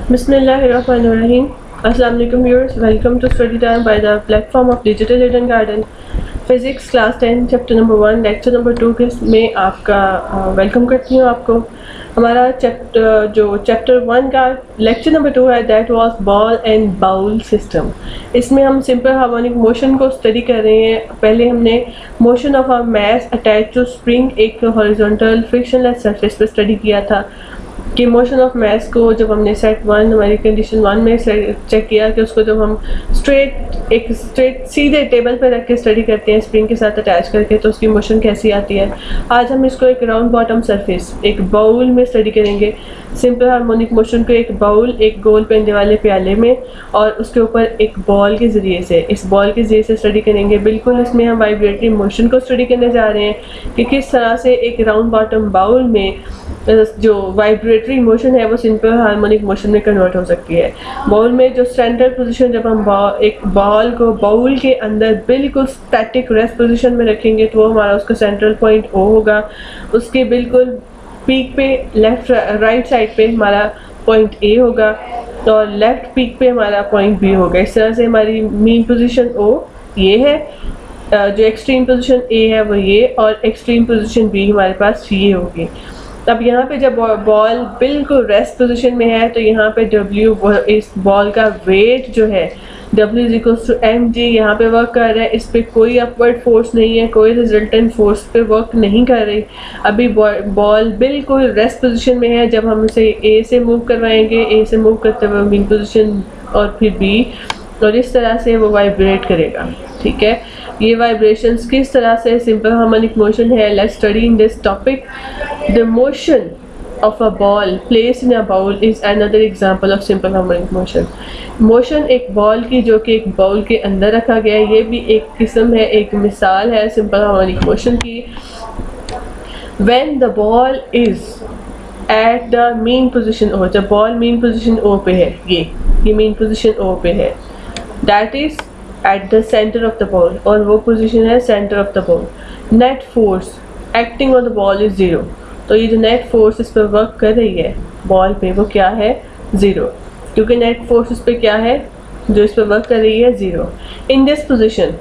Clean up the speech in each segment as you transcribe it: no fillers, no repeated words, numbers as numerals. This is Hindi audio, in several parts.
Bismillahirrahmanirrahim. Assalamu alaikum viewers. Welcome to study time by the platform of Digital Hidden Garden. Physics class 10 chapter number 1 lecture number 2 के में आपका वेलकम करती हूँ आपको। हमारा चैप्टर 1 का लेक्चर नंबर 2 है that was ball and bowl system. इसमें हम सिंपल हार्मोनिक मोशन को स्टडी कर रहे हैं। पहले हमने motion of a mass attach to spring एक हॉरिजॉन्टल फ्रिक्शनलेस सरफेस पे स्टडी किया था कि मोशन ऑफ मास को जब हमने सेट 1 हमारी कंडीशन 1 में चेक किया कि उसको जब हम स्ट्रेट सीधे टेबल पर रख के स्टडी करते हैं स्प्रिंग के साथ अटैच करके तो उसकी मोशन कैसी आती है। आज हम इसको एक राउंड बॉटम सरफेस एक बाउल में स्टडी करेंगे। सिंपल हार्मोनिक मोशन को एक बाउल एक गोल पेंडे वाले प्याले में और उसके ऊपर एक बॉल के ज़रिए से इस बॉल के ज़रिए से स्टडी करेंगे। बिल्कुल इसमें हम वाइब्रेटरी मोशन को स्टडी करने जा रहे हैं कि किस तरह से एक राउंड बॉटम बाउल में जो वाइब्रेटरी मोशन है वो सिंपल हार्मोनिक मोशन में कन्वर्ट हो सकती है। बाउल में जो सेंट्रल पोजीशन जब हम एक बॉल को बाउल के अंदर बिल्कुल स्टैटिक रेस्ट पोजीशन में रखेंगे तो वो हमारा उसका सेंट्रल पॉइंट ओ होगा। उसके बिल्कुल पीक पे लेफ्ट राइट साइड पे हमारा पॉइंट ए होगा और लेफ्ट पीक पे हमारा पॉइंट बी होगा। इस तरह से हमारी मीन पोजीशन ओ ये है, जो एक्सट्रीम पोजीशन ए है वो ये और एक्सट्रीम पोजीशन बी हमारे पास ये होगी। अब यहाँ पे जब बॉल बिल्कुल रेस्ट पोजीशन में है तो यहाँ पे W इस बॉल का वेट जो है W=mg यहाँ पे वर्क कर रहा है। इस पे कोई अपवर्ड फोर्स नहीं है, कोई रिजल्टेंट फोर्स पे वर्क नहीं कर रही। अभी बॉल बिल्कुल रेस्ट पोजीशन में है। जब हम इसे A से मूव करवाएंगे, A से मूव करते हुए मीन पोजीशन और फिर B और इस तरह से वो वाइब्रेट करेगा। ठीक है, ये वाइब्रेशंस किस तरह से सिंपल हार्मोनिक मोशन है। Let's study in this topic. The motion of a ball placed in a bowl is another example of simple harmonic motion. Motion एक बॉल की जो कि एक बाउल के अंदर रखा गया है, ये भी एक किस्म है, एक मिसाल है सिंपल हार्मोनिक मोशन की। When the ball is at the mean position O, जब बॉल मीन पोजीशन O पे है, ये मीन पोजीशन O पे है, that is at the center of the ball और वो पोजीशन है center of the ball. Net force acting on the ball is 0. तो ये जो नेट फोर्स इस पर वर्क कर रही है बॉल पे वो क्या है 0, क्योंकि नेट फोर्स इस पे क्या है जो इस पर वर्क कर रही है 0। In this position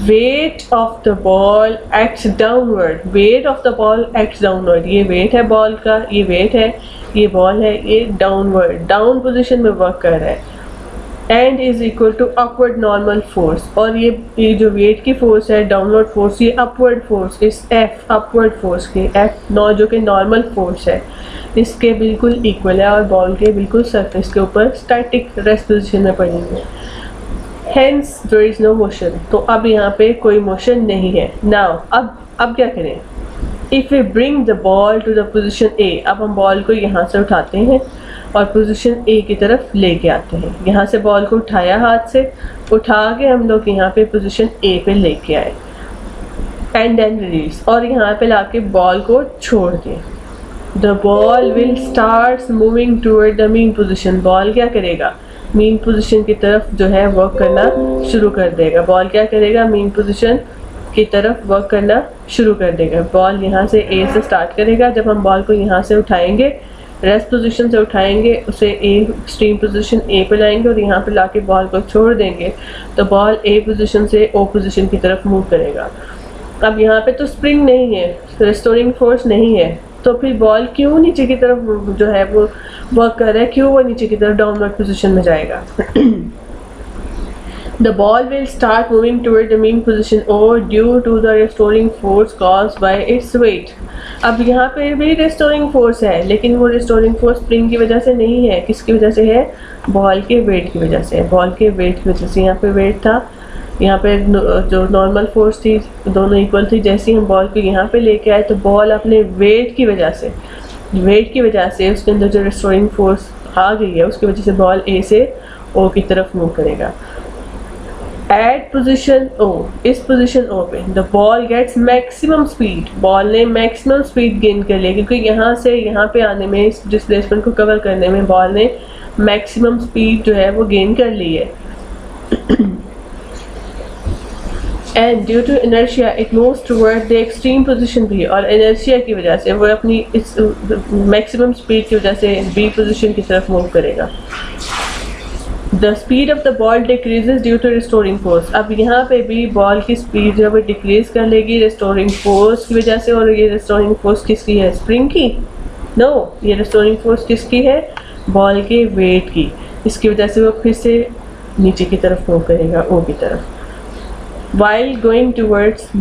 weight of the ball acts downward, weight of the ball acts downward. ये वेट है बॉल का, ये वेट है, ये बॉल है, ये डाउनवर्ड डाउन पोजीशन में वर्क कर रहा है and is equal to upward normal force. और ये जो वेट की फोर्स है डाउनवर्ड फोर्स, ये upward force is F upward force के F जो कि नॉर्मल फोर्स है इसके बिल्कुल इक्वल है और बॉल के बिल्कुल सरफेस के ऊपर स्टैटिक रेस्ट पोजीशन में पड़ी है। Hence there is no motion. तो अब यहाँ पे कोई मोशन नहीं है। नाउ अब क्या करें। If we bring the ball to the position A, अब हम बॉल को यहाँ से उठाते हैं और पोजीशन A की तरफ लेके आते हैं। यहाँ से बॉल को उठाया, हाथ से उठा के हम लोग यहाँ पे पोजीशन A पे लेके आए एंड देन रिलीज और यहाँ पे लाके बॉल को छोड़ दें। The ball will start moving toward the mean position. Ball क्या करेगा मीन पोजीशन की तरफ जो है वर्क करना शुरू कर देगा। बॉल क्या करेगा मीन पोजीशन की तरफ वर्क करना शुरू कर देगा। बॉल यहाँ से A से स्टार्ट करेगा। जब हम बॉल को यहाँ से उठाएंगे रेस्ट पोजीशन से उठाएंगे, उसे एक्सट्रीम पोजीशन A पे लाएंगे और यहाँ पे लाके बॉल को छोड़ देंगे तो बॉल A पोजीशन से O पोजीशन की तरफ मूव करेगा। अब यहाँ पे तो स्प्रिंग नहीं है, रेस्टोरिंग फोर्स नहीं है, तो फिर बॉल क्यों नीचे की तरफ जो है वो वर्क कर रहा है, क्यों वो नीचे की तरफ डाउनवर्ड पोजीशन में जाएगा। The ball will start moving toward the mean position O due to the restoring force caused by its weight. अब यहाँ पे भी restoring force है लेकिन वो restoring force स्प्रिंग की वजह से नहीं है। किसकी वजह से है? बॉल के वेट की वजह से। बॉल के वेट की वजह से यहाँ पे वेट था, यहाँ पे जो नॉर्मल फोर्स थी दोनों इक्वल थी। जैसे ही हम बॉल को यहाँ पे लेके आए तो बॉल अपने वेट की वजह से उसके अंदर जो restoring force आ गई है उसकी वजह से बॉल A से O की तरफ मूव करेगा। एट पोजीशन O, इस पोजीशन O पे the ball gets maximum speed. Ball ने मैक्सिमम स्पीड गेन कर लिया क्योंकि यहाँ से यहाँ पे आने में इस डिस्प्लेसमेंट को कवर करने में बॉल ने मैक्सिमम स्पीड जो है वो गेन कर ली है। And due to inertia it moves toward the extreme position B, और इनर्शिया की वजह से वो अपनी इस मैक्सिमम स्पीड की वजह से B पोजीशन की तरफ मूव करेगा। The speed of the ball decreases due to restoring force. अब यहाँ पे भी बॉल की स्पीड जो है डिक्रीज कर लेगी रिस्टोरिंग फोर्स की वजह से, और ये रिस्टोरिंग फोर्स किसकी है? स्प्रिंग की? नो, ये रिस्टोरिंग फोर्स किसकी है? बॉल के वेट की। इसकी वजह से वो फिर से नीचे की तरफ मूव करेगा, O की तरफ। वाइल गोइंग टूवर्ड्स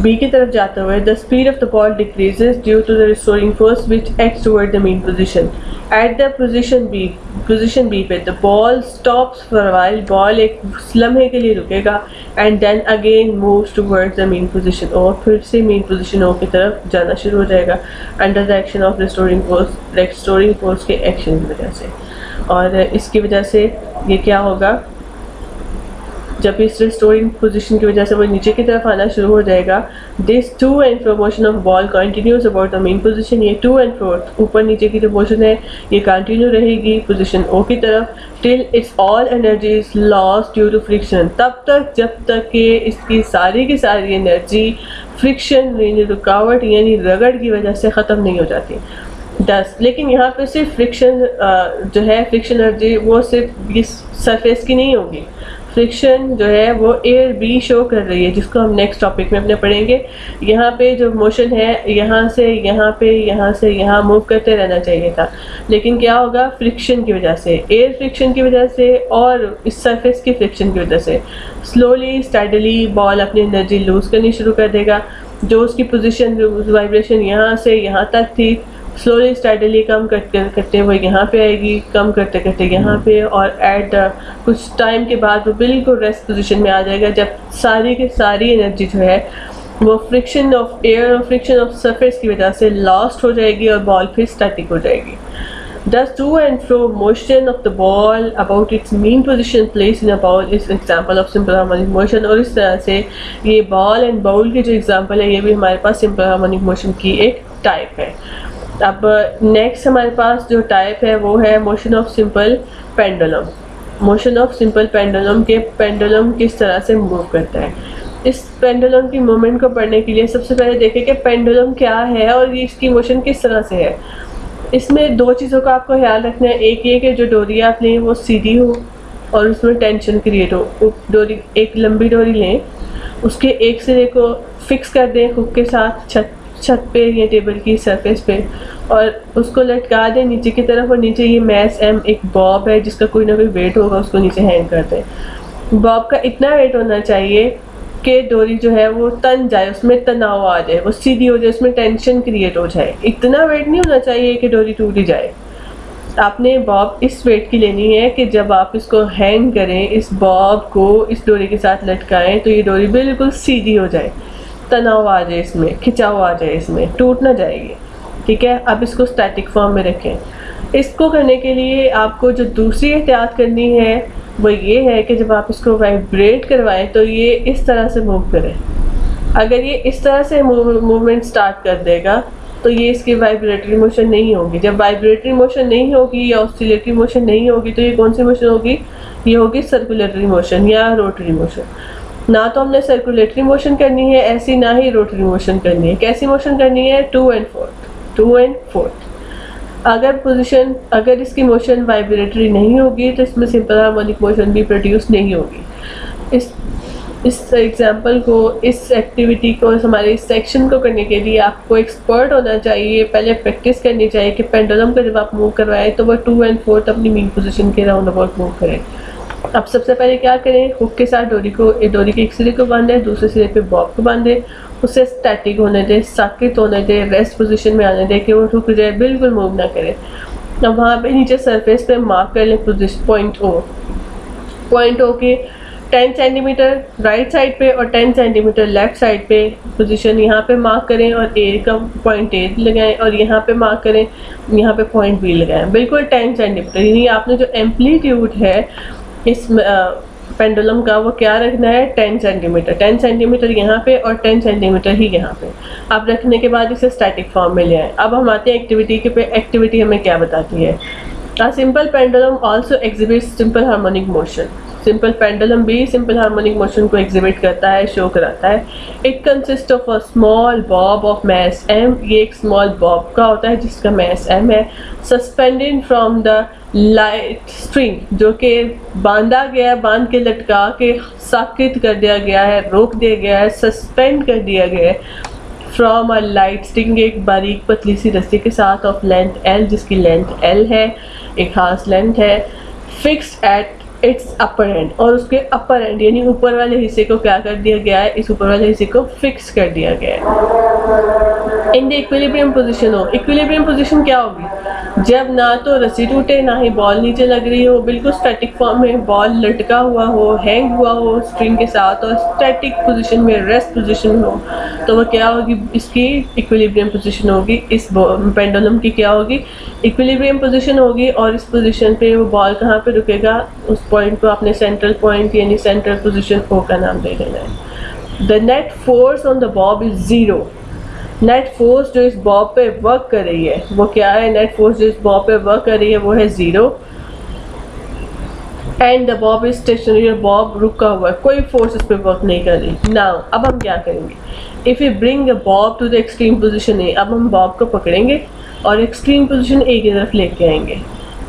B की तरफ जाते हुए the speed of the ball decreases due to the restoring force which acts toward the mean position. At the position B पे the ball stops for while, ball एक लम्हे के लिए रुकेगा, and then again moves towards the mean position, और फिर से मेन पोजीशन O की तरफ जाना शुरू हो जाएगा under the action of restoring force के एक्शन की वजह से। और इसकी वजह से ये क्या होगा? जब इस रिस्टोरिंग पोजीशन की वजह से वो नीचे की तरफ आना शुरू हो जाएगा, this to and fro motion of ball continues about the mean position. ये टू एंड फ्रो ऊपर नीचे की जो मोशन है ये कंटिन्यू रहेगी पोजीशन O की तरफ, till its all energy is lost due to friction, तब तक जब तक कि इसकी सारी की सारी एनर्जी फ्रिक्शन यानी रुकावट यानी रगड़ की वजह से ख़त्म नहीं हो जाती। 10 लेकिन यहाँ पे सिर्फ फ्रिक्शन जो है फ्रिक्शन एनर्जी वो सिर्फ इस सरफेस की नहीं होगी, फ्रिक्शन जो है वो एयर B शो कर रही है, जिसको हम नेक्स्ट टॉपिक में अपने पढ़ेंगे। यहाँ पे जो मोशन है यहाँ से यहाँ पे यहाँ से यहाँ मूव करते रहना चाहिए था, लेकिन क्या होगा? फ्रिक्शन की वजह से, एयर फ्रिक्शन की वजह से और इस सरफेस की फ्रिक्शन की वजह से स्लोली स्टडीली बॉल अपनी एनर्जी लूज करनी शुरू कर देगा। जो उसकी पोजीशन वाइब्रेशन यहाँ से यहाँ तक थी, स्लोली स्टडीली कम करते हुए यहाँ पे आएगी, कम करते करते यहाँ पे, और एट कुछ टाइम के बाद वो बिल्कुल रेस्ट पोजीशन में आ जाएगा, जब सारी की सारी एनर्जी जो है वो फ्रिक्शन ऑफ एयर और फ्रिक्शन ऑफ सरफेस की वजह से लॉस्ट हो जाएगी और बॉल फिर स्टैटिक हो जाएगी। Thus, to and fro motion of the ball about its mean position placed in a ball is example of simple harmonic motion। और इस तरह से ये बॉल एंड बाउल की जो एग्जांपल है ये भी हमारे पास सिंपल हार्मोनिक मोशन की एक टाइप है। अब नेक्स्ट हमारे पास जो टाइप है वो है motion of simple pendulum. Motion of simple pendulum के पेंडुलम किस तरह से मूव करता है। इस पेंडुलम की मूवमेंट को पढ़ने के लिए सबसे पहले देखें कि पेंडुलम क्या है और इसकी मोशन किस तरह से है। इसमें दो चीज़ों का आपको ख्याल रखना है, एक ये कि जो डोरी आप लें वो सीधी हो और उसमें टेंशन क्रिएट हो। डोरी एक लंबी डोरी लें, उसके एक सिरे को फिक्स कर दें हुक के साथ छत पे या टेबल की सरफेस पे, और उसको लटका दें नीचे की तरफ, और नीचे ये मैस एम एक बॉब है जिसका कोई ना कोई वेट होगा, उसको नीचे हैंग कर दें। बॉब का इतना वेट होना चाहिए कि डोरी जो है वो तन जाए, उसमें तनाव आ जाए, वो सीधी हो जाए, उसमें टेंशन क्रिएट हो जाए। इतना वेट नहीं होना चाहिए कि डोरी टूट ही जाए। आपने बॉब इस वेट की लेनी है कि जब आप इसको हैंग करें, इस बॉब को इस डोरी के साथ लटकाएं तो ये डोरी बिल्कुल सीधी हो जाए, तनाव आ जाए, इसमें खिंचाव आ जाए, इसमें टूट ना जाएगी। ठीक है, अब इसको स्टैटिक फॉर्म में रखें। इसको करने के लिए आपको जो दूसरी एहतियात करनी है वो ये है कि जब आप इसको वाइब्रेट करवाएं तो ये इस तरह से मूव करें। अगर ये इस तरह से मूवमेंट स्टार्ट कर देगा तो ये इसकी वाइब्रेटरी मोशन नहीं होगी। जब वाइब्रेटरी मोशन नहीं होगी या ऑसिलेटरी मोशन नहीं होगी तो ये कौन सी मोशन होगी? ये होगी सर्कुलेटरी मोशन या रोटरी मोशन। ना तो हमने सर्कुलेटरी मोशन करनी है ऐसी, ना ही रोटरी मोशन करनी है। कैसी मोशन करनी है? To and forth. अगर इसकी मोशन वाइब्रेटरी नहीं होगी तो इसमें सिंपल हार्मोनिक मोशन भी प्रोड्यूस नहीं होगी। इस एग्जांपल को, इस एक्टिविटी को, हमारे इस सेक्शन को करने के लिए आपको एक्सपर्ट होना चाहिए। पहले प्रैक्टिस करनी चाहिए कि पेंडुलम का जब आप मूव करवाएं तो वह 2 and 4 अपनी मीन पोजीशन के राउंड अबाउट मूव करें। अब सबसे पहले क्या करें? हुक के साथ डोरी के एक सिरे को बांधें, दूसरे सिरे पे बॉब को बांधें, उसे स्टैटिक होने दें, साकित होने दें, रेस्ट पोजीशन में आने दें कि वो रुक जाए, बिल्कुल मूव ना करें। अब वहाँ पे नीचे सरफेस पे मार्क कर लें पॉइंट ओ के 10 सेंटीमीटर राइट साइड पे और 10 सेंटीमीटर लेफ्ट साइड पे पोजीशन यहाँ पे मार्क करें, और ए का पॉइंट ए लगाएं, और यहाँ पे मार्क करें, यहाँ पे पॉइंट बी लगाएं, बिल्कुल 10 सेंटीमीटर। यानी आपने जो एम्पलीट्यूड है इस पेंडुलम का वो क्या रखना है? 10 सेंटीमीटर। 10 सेंटीमीटर यहाँ पे और 10 सेंटीमीटर ही यहाँ पे। आप रखने के बाद इसे स्टैटिक फॉर्म में ले आए। अब हम आते हैं एक्टिविटी के पे। एक्टिविटी हमें क्या बताती है? A simple pendulum also exhibits simple harmonic motion। Simple pendulum भी सिंपल हार्मोनिक मोशन को एग्जिबिट करता है, शो कराता है। It consist of a small Bob of mass m, ये एक स्मॉल बॉब का होता है जिसका मैस m है, suspended from the light string, जो कि बांधा गया है, बांध के लटका के साकित कर दिया गया है, रोक दिया गया है, सस्पेंड कर दिया गया है फ्रॉम अ लाइट स्ट्रिंग, एक बारीक पतली सी रस्सी के साथ, ऑफ लेंथ l, जिसकी लेंथ l है, एक खास लेंथ है, fixed at its upper and, और उसके अपर एंड यानी ऊपर वाले हिस्से को क्या कर दिया गया है, इस ऊपर वाले हिस्से को फिक्स कर दिया गया है। इन द इक्विलिब्रियम पोजीशन हो, इक्विलिब्रियम पोजीशन क्या होगी, जब ना तो रस्सी टूटे ना ही बॉल नीचे लग रही हो, बिल्कुल स्टैटिक फॉर्म में बॉल लटका हुआ हो, हैंग हुआ हो स्ट्रिंग के साथ, और स्टैटिक पोजीशन में, रेस्ट पोजीशन में हो, तो वह क्या होगी, इसकी इक्विलिब्रियम पोजीशन होगी। इस पेंडुलम की क्या होगी, इक्विलिब्रियम पोजीशन होगी। और इस पोजीशन पे वो बॉल कहाँ पे रुकेगा, उस पॉइंट को आपने सेंट्रल पॉइंट यानी सेंट्रल पोजीशन ओ का नाम दे देना है। The net force on the bob is zero, net force जो इस बॉब पे वर्क कर रही है वो क्या है, नेट फोर्स जो इस बॉब पे वर्क कर रही है वो है zero. And the bob is stationary, Bob रुका हुआ है, कोई फोर्स इस पे वर्क नहीं कर रही। नाउ अब हम क्या करेंगे, if you bring the bob to the extreme position a, अब हम बॉब को पकड़ेंगे और एक्सट्रीम पोजीशन ए की तरफ लेके आएंगे।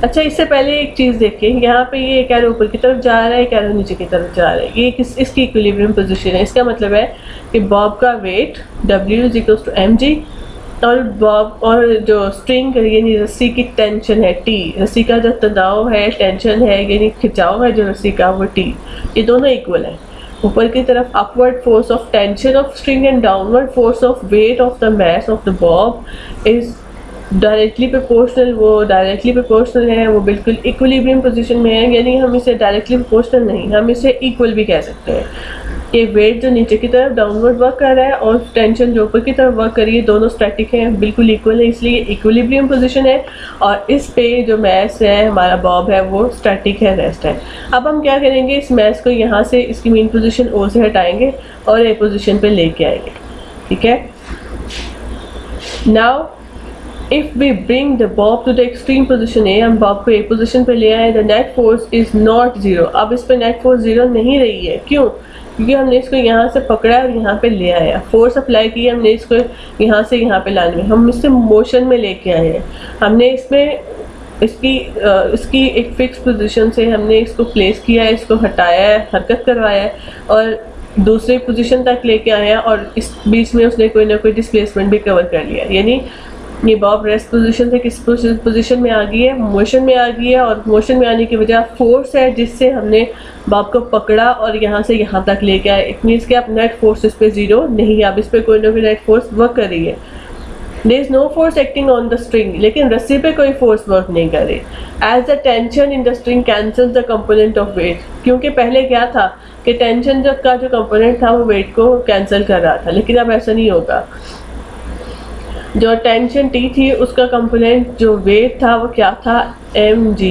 अच्छा, इससे पहले एक चीज़ देखिए, यहाँ पे ये एक एरो ऊपर की तरफ जा रहा है, एक एरो नीचे की तरफ जा रहा है, ये इसकी इक्विलिब्रियम पोजीशन है। इसका मतलब है कि बॉब का वेट W = mg, और बॉब और जो स्ट्रिंग यानी रस्सी की टेंशन है T, रस्सी का जो तनाव है, टेंशन है यानी खिंचाव है जो रस्सी का, वो T, ये दोनों इक्वल है। ऊपर की तरफ upward force of tension of string and downward force of weight of the mass of the bob is directly proportional, वो डायरेक्टली प्रोपोर्शनल है, वो बिल्कुल इक्विलिब्रियम पोजीशन में है, यानी हम इसे डायरेक्टली प्रोपोर्शनल नहीं, हम इसे इक्वल भी कह सकते हैं कि वेट जो नीचे की तरफ डाउनवर्ड वर्क कर रहा है और टेंशन जो ऊपर की तरफ वर्क कर रही है, दोनों स्टैटिक हैं, बिल्कुल इक्वल है, इसलिए इक्विलिब्रियम पोजीशन है। और इस पे जो मैस है हमारा बॉब है वो स्टैटिक है, रेस्ट है। अब हम क्या करेंगे, इस मैस को यहाँ से इसकी मेन पोजीशन ओ से हटाएंगे और ए पोजीशन पे लेके आएंगे, ठीक है। Now if we bring the bob to the extreme position a, हम बॉब को ए पोजीशन पे ले आए, the net force is not zero. अब इस पे नेट फोर्स जीरो नहीं रही है, क्यों, क्योंकि हमने इसको यहाँ से पकड़ा और यहाँ पे ले आया, फोर्स अप्लाई की, हमने इसको यहाँ से यहाँ पे लाने में, हम इससे मोशन में लेके आए हैं, हमने इसमें इसकी एक फिक्स पोजीशन से हमने इसको प्लेस किया है, इसको हटाया है, हरकत करवाया है और दूसरी पोजीशन तक लेके आए हैं, और इस बीच में उसने कोई ना कोई डिस्प्लेसमेंट भी कवर कर लिया, यानी ये बॉब रेस्ट पोजीशन से किस पोजीशन में आ गई है, मोशन में आ गई है, और मोशन में आने की वजह फोर्स है जिससे हमने बॉब को पकड़ा और यहाँ से यहाँ तक लेके आए। इट मीन्स कि अब नेट फोर्स इस पे जीरो नहीं है, अब इस पे कोई ना कोई नेट फोर्स वर्क कर रही है। There is no force acting on the string, लेकिन रस्सी पे कोई फोर्स वर्क नहीं कर रही। As the tension in the string cancels the component of weight, क्योंकि पहले क्या था कि टेंशन का जो कंपोनेंट था वो वेट को कैंसिल कर रहा था, लेकिन अब ऐसा नहीं होगा। जो टेंशन T थी उसका कंपोनेंट जो वेट था वो क्या था, mg,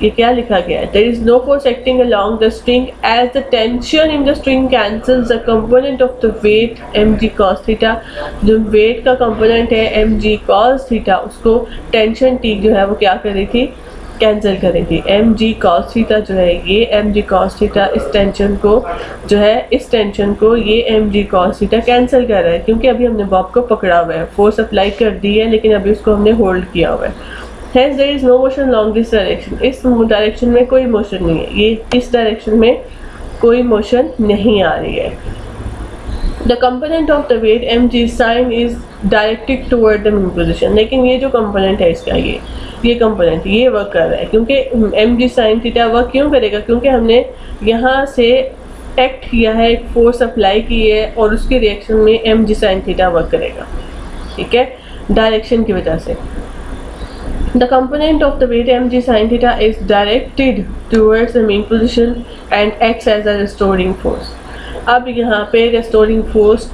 ये क्या लिखा गया है, there is no force acting along the string as the tension in the string cancels the component of the weight mg cos theta. जो वेट का कंपोनेंट है mg cos थीटा, उसको टेंशन T जो है वो क्या कर रही थी, कैंसिल कर रही थी। mg cos थीटा जो है ये mg cos थीटा इस टेंशन को जो है, इस टेंशन को ये mg cos थीटा कैंसिल कर रहा है, क्योंकि अभी हमने बॉब को पकड़ा हुआ है, फोर्स अप्लाई कर दी है, लेकिन अभी उसको हमने होल्ड किया हुआ है। Hence there is no motion along this direction, इस डायरेक्शन में कोई मोशन नहीं है, ये इस डायरेक्शन में कोई मोशन नहीं आ रही है। The component of the weight mg sin is directed toward the mean position, लेकिन ये जो कंपोनेंट है इसका, ये कंपोनेंट ये वर्क कर रहा है, क्योंकि mg sin थीटा वर्क क्यों करेगा, क्योंकि हमने यहाँ से एक्ट किया है, एक फोर्स अप्लाई की है और उसके रिएक्शन में mg sin थीटा वर्क करेगा, ठीक है, डायरेक्शन की वजह से। The component of the weight mg sin theta is directed towards the mean position and acts as a restoring force. अब यहाँ पे restoring force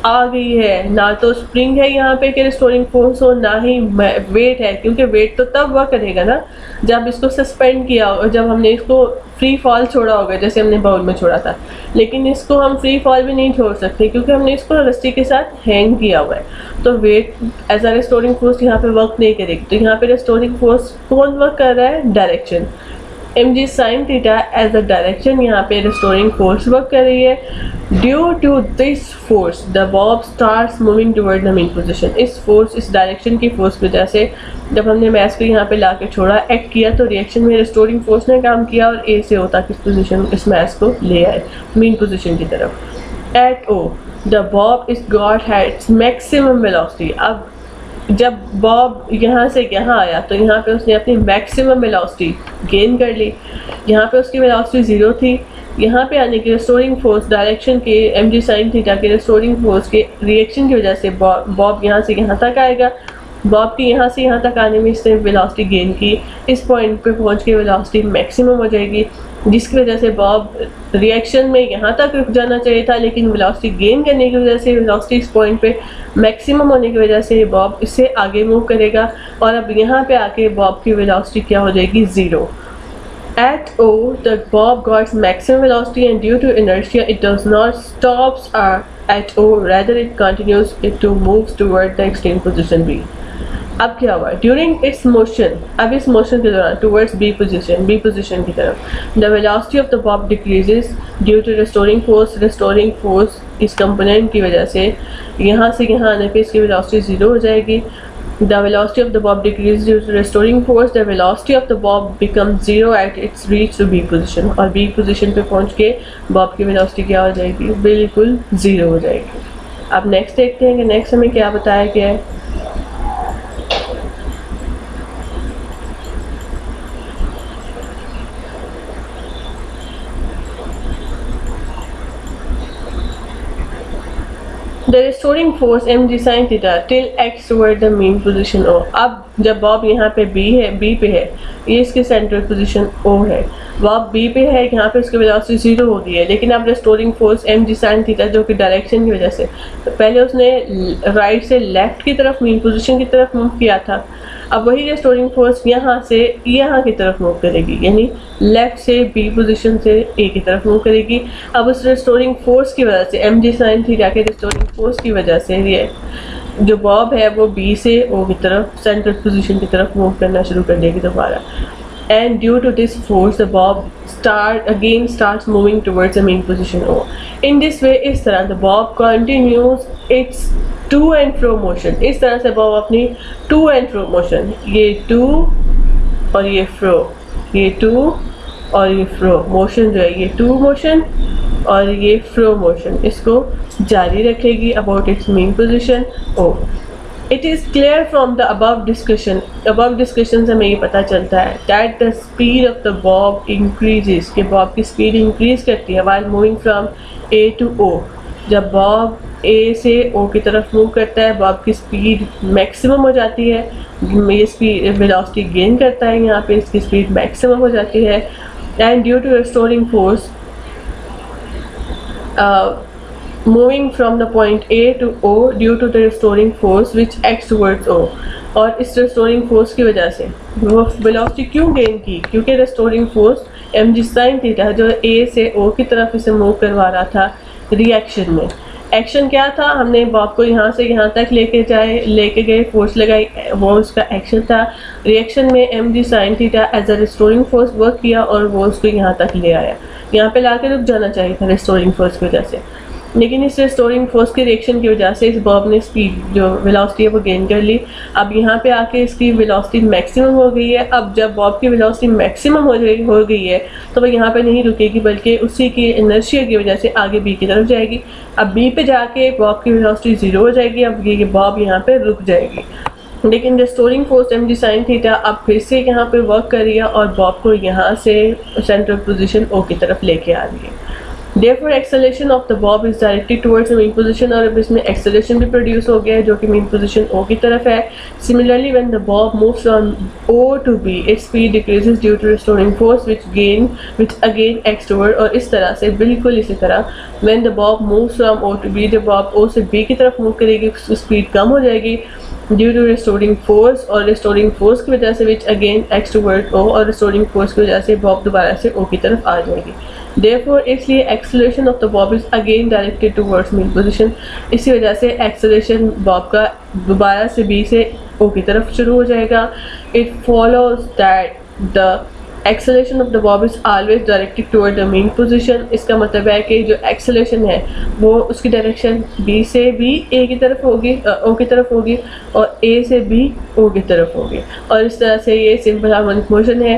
आ गई है, ना तो स्प्रिंग है यहाँ पे कि रिस्टोरिंग फोर्स हो, ना ही वेट है, क्योंकि वेट तो तब वर्क करेगा ना जब इसको सस्पेंड किया हो, जब हमने इसको फ्री फॉल छोड़ा होगा, जैसे हमने बाउल में छोड़ा था। लेकिन इसको हम फ्री फॉल भी नहीं छोड़ सकते क्योंकि हमने इसको रस्सी के साथ हैंग किया हुआ है, तो weight as a restoring force यहाँ पे वर्क नहीं करेगी। तो यहाँ पे रिस्टोरिंग फोर्स कौन वर्क कर रहा है, direction. mg sin theta as a direction यहाँ पे रिस्टोरिंग फोर्स वर्क कर रही है। Due to this force the bob starts moving toward the mean position. इस फोर्स, इस डायरेक्शन की फोर्स की वजह से जब हमने मैस को यहाँ पे ला के छोड़ा, एक्ट किया, तो रिएक्शन में रिस्टोरिंग फोर्स ने काम किया और ए से ओ तक इस पोजीशन, इस मैस को ले आए मेन पोजीशन की तरफ। At O the bob is got has maximum velocity. अब जब बॉब यहाँ से यहाँ आया तो यहाँ पे उसने अपनी मैक्सिमम वेलोसिटी गेन कर ली। यहाँ पे उसकी वेलोसिटी 0 थी। यहाँ पे आने की रिस्टोरिंग फोर्स डायरेक्शन के mg sin थीटा के रिस्टोरिंग फोर्स के रिएक्शन की वजह से बॉब यहाँ से यहाँ तक आएगा। बॉब की यहाँ से यहाँ तक आने में इसने वेलोसिटी गेन की। इस पॉइंट पे पहुँच के वेलोसिटी मैक्सिमम हो जाएगी, जिसकी वजह से बॉब रिएक्शन में यहाँ तक रुक जाना चाहिए था, लेकिन वेलोसिटी गेन करने की वजह से, वेलोसिटी इस पॉइंट पे मैक्सिमम होने की वजह से बॉब इससे आगे मूव करेगा और अब यहाँ पे आके बॉब की वेलोसिटी क्या हो जाएगी, 0। At O, the bob got maximum velocity and due to inertia, it does not stops at O, rather it continues to move toward the extreme position B. अब क्या हुआ, ड्यूरिंग इट्स मोशन, अब इस मोशन के दौरान टूवर्ड्स बी पोजीशन की तरफ, the velocity of the bob decreases due to restoring force इस कंपोनेंट की वजह से यहाँ से यहाँ आने पे इसकी वेलोसिटी 0 हो जाएगी। The velocity of the bob decreases due to restoring force, the velocity of the bob become 0 at its reach to B position, और बी पोजीशन पे पहुँच के बॉब की वेलोसिटी क्या हो जाएगी, बिल्कुल 0 हो जाएगी। अब नेक्स्ट देखते हैं कि नेक्स्ट हमें क्या बताया गया है। The restoring force mg sin theta till x toward the mean position O। अब जब बॉब यहाँ पे B पे है, ये इसकी सेंट्रल पोजीशन O है, बॉब B पे है, यहाँ पे उसकी वेलोसिटी 0 हो गई है, लेकिन अब restoring force mg sin theta जो कि डायरेक्शन की वजह से, तो पहले उसने राइट से लेफ्ट की तरफ मीन पोजीशन की तरफ मूव किया था, अब वही रिस्टोरिंग फोर्स यहाँ से यहाँ की तरफ मूव करेगी, यानी लेफ्ट से B पोजीशन से A की तरफ मूव करेगी। अब उस रिस्टोरिंग फोर्स की वजह से mg sin थीटा के रिस्टोरिंग फोर्स की वजह से ये जो बॉब है वो B से O की तरफ सेंट्रल पोजीशन की तरफ मूव करना शुरू कर देगी दोबारा। And due to this force, the bob starts moving towards the main position O. In this way, इस तरह the bob continues its to and fro motion। इस तरह से बॉब अपनी to and fro motion, ये to और ये fro, ये to और ये fro motion जो है, ये to motion और ये fro motion, इसको जारी रखेगी about its main position O। It is clear from the above discussion से हमें ये पता चलता है that the speed of the bob increases, कि बॉब की स्पीड इंक्रीज करती है while moving from A to O। जब बॉब A से O की तरफ मूव करता है, बॉब की स्पीड मैक्सिमम हो जाती है, ये स्पीड वेलोसिटी गेन करता है, यहाँ पे इसकी स्पीड मैक्सिमम हो जाती है। And due to restoring force moving from the point A to O due to the restoring force which acts towards O। और इस restoring force की वजह से वो velocity क्यों गेन की, क्योंकि restoring force mg sin theta जो A से O की तरफ इसे मूव करवा रहा था रिएक्शन में। एक्शन क्या था, हमने बॉब को यहाँ से यहाँ तक लेके गए, फोर्स लगाई, वो उसका एक्शन था। रिएक्शन में mg sin theta as a restoring force work किया और वो उसको यहाँ तक ले आया। यहाँ पे लाके रुक जाना चाहिए था रिस्टोरिंग फोर्स की वजह से, लेकिन इस रिस्टोरिंग फोर्स के रिएक्शन की वजह से इस बॉब ने स्पीड जो वेलोसिटी है वो गेन कर ली। अब यहाँ पे आके इसकी वेलोसिटी मैक्सिमम हो गई है। अब जब बॉब की वेलोसिटी मैक्सिमम हो गई है तो वो यहाँ पे नहीं रुकेगी, बल्कि उसी की इनर्शिया की वजह से आगे बी की तरफ जाएगी। अब बी पे जाके बॉब की वेलोसिटी 0 हो जाएगी, अब ये बॉब यहाँ पे रुक जाएगी। लेकिन restoring force mg sin theta अब फिर से यहाँ पे वर्क कर रही है और बॉब को यहाँ से सेंट्रल पोजीशन O की तरफ लेके आ रही है। Therefore, acceleration of the bob is directed towards the main position, और अब इसमें acceleration भी produce हो गया है जो कि main position O की तरफ है। Similarly, when the bob moves from O to B, its speed decreases due to restoring force which again acts toward। और इस तरह से बिल्कुल इसी तरह when the bob moves from O to B, जब bob O से B की तरफ move करेगी उसकी speed कम हो जाएगी due to restoring force, और restoring force की वजह से which again acts toward O, और restoring force की वजह से bob दोबारा से O की तरफ आ जाएगी। Therefore, इसलिए acceleration of the bob is again directed towards mean position। इसी वजह से acceleration bob का दोबारा से B से O की तरफ शुरू हो जाएगा। It follows that the acceleration of the Bob is always directed toward the mean position. इसका मतलब है कि जो एक्सेलेरेशन है वो उसकी डायरेक्शन बी से भी ए की तरफ होगी, ओ की तरफ होगी, और ए से भी ओ की तरफ होगी। और इस तरह से ये सिंपल हार्मोनिक मोशन है।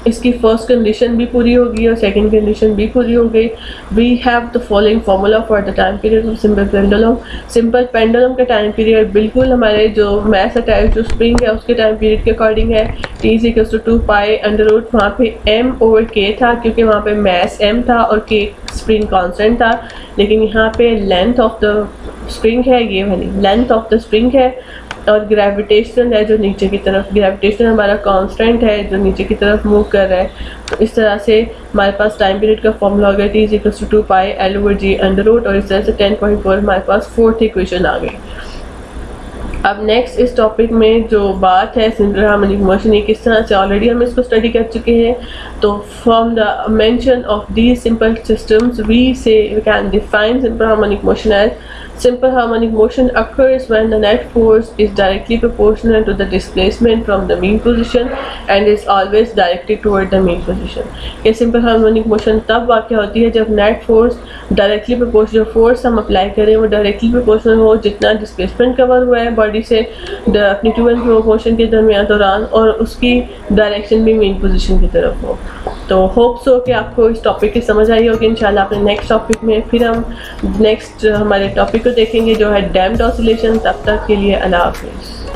इसकी फर्स्ट कंडीशन भी पूरी होगी और सेकंड कंडीशन भी पूरी हो गई। We have the following formula for the time period of simple pendulum. Simple pendulum का टाइम पीरियड बिल्कुल हमारे जो मैथ अटैच जो स्प्रिंग है उसके टाइम पीरियड के अकॉर्डिंग है। T is equal to 2 pi under root, वहाँ पे एम ओवर के था क्योंकि वहाँ पे मैस एम था और के स्प्रिंग कॉन्स्टेंट था, लेकिन यहाँ पे लेंथ ऑफ द स्प्रिंग है, ये वाली लेंथ ऑफ द स्प्रिंग है, और ग्रेविटेशन है जो नीचे की तरफ, ग्रेविटेशन हमारा कांस्टेंट है जो नीचे की तरफ मूव कर रहा है। तो इस तरह से हमारे पास टाइम पीरियड का फॉर्मूला हो गया T is equal to 2 pi L over G under root, और इस तरह से 10.4 हमारे पास फोर्थ इक्वेशन आ गई। अब नेक्स्ट इस टॉपिक में जो बात है सिंपल हार्मोनिक मोशन, ये किस तरह से ऑलरेडी हम इसको स्टडी कर चुके हैं। तो from the mention of these simple systems we say we can define simple harmonic motion as simple harmonic motion occurs when the net force is directly proportional to the displacement from the mean position and is always directed toward the mean position। ये simple harmonic motion तब वाक़ होती है जब net force directly proportional, जो force हम अप्लाई करें वो directly proportional हो जितना displacement कवर हुआ है बॉडी से अपनी टू एंड फ्रो मोशन के दौरान, और उसकी डायरेक्शन भी मेन पोजीशन की तरफ हो। तो होप सो कि आपको इस टॉपिक की समझ आई होगी। इंशाल्लाह अपने नेक्स्ट टॉपिक में फिर हम नेक्स्ट हमारे टॉपिक को देखेंगे जो है डैम्प्ड ऑसिलेशन। तब तक के लिए अल्लाह हाफिज़।